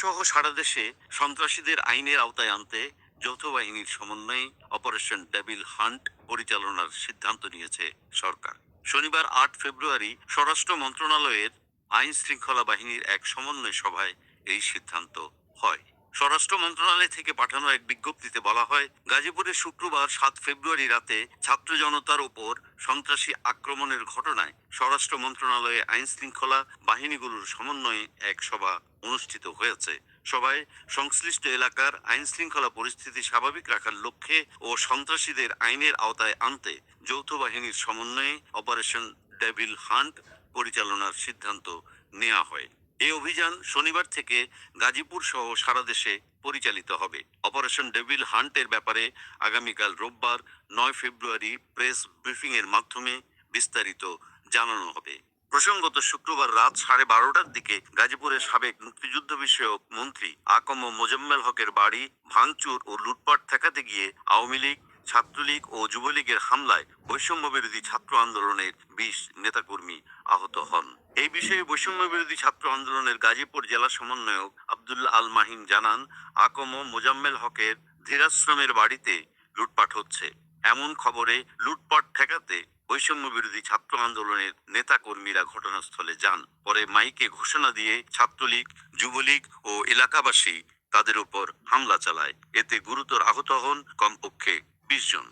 সহ সারা দেশে সন্ত্রাসীদের আইনের আওতায় আনতে যৌথ বাহিনীর সমন্বয়ে অপারেশন ডেভিল হান্ট পরিচালনার সিদ্ধান্ত নিয়েছে সরকার। শনিবার 8 ফেব্রুয়ারি স্বরাষ্ট্র মন্ত্রণালয়ের আইন শৃঙ্খলা বাহিনীর এক সমন্বয় সভায় এই সিদ্ধান্ত হয়। স্বরাষ্ট্র মন্ত্রণালয় থেকে পাঠানো এক বিজ্ঞপ্তিতে বলা হয়, গাজীপুরে শুক্রবার 7 ফেব্রুয়ারি রাতে ছাত্র জনতার উপর সন্ত্রাসী আক্রমণের ঘটনায় স্বরাষ্ট্র মন্ত্রণালয়ে আইন শৃঙ্খলা বাহিনীগুলোর সমন্বয়ে এক সভা অনুষ্ঠিত হয়েছে। সভায় সংশ্লিষ্ট এলাকার আইন শৃঙ্খলা পরিস্থিতি স্বাভাবিক রাখার লক্ষ্যে ও সন্ত্রাসীদের আইনের আওতায় আনতে যৌথ বাহিনীর সমন্বয়ে অপারেশন ডেভিল হান্ট পরিচালনার সিদ্ধান্ত নেওয়া হয়। এই অভিযান শনিবার থেকে গাজীপুর সহ সারা দেশে পরিচালিত হবে। অপারেশন ডেভিল হান্টের ব্যাপারে আগামীকাল রোববার 9 ফেব্রুয়ারি প্রেস ব্রিফিং এর মাধ্যমে বিস্তারিত জানানো হবে। প্রসঙ্গত, শুক্রবার রাত 12:30টার দিকে গাজীপুরের সাবেক মুক্তিযুদ্ধ বিষয়ক মন্ত্রী আকম মোজাম্মেল হকের বাড়ি ভাঙচুর ও লুটপাট ঠেকাতে গিয়ে আওয়ামী লীগ, ছাত্রলীগ ও যুবলীগের হামলায় বৈষম্য বিরোধী ছাত্র আন্দোলনের 20 নেতাকর্মী আহত হন। এই বিষয়ে বৈষম্য বিরোধী ছাত্র আন্দোলনের গাজীপুর জেলা সমন্বয়ক আব্দুল্লাহ আল মাহিন জানান, আকম মোজাম্মেল হকের ধীরাশ্রমের বাড়িতে লুটপাট হচ্ছে। এমন খবরে লুটপাট ঠেকাতে বৈষম্য বিরোধী ছাত্র আন্দোলনের নেতা কর্মীরা ঘটনাস্থলে যান। পরে মাইকে ঘোষণা দিয়ে ছাত্রলীগ, যুবলীগ ও এলাকাবাসী তাদের উপর হামলা চালায়। এতে গুরুতর আহত হন কমপক্ষে 20 জন।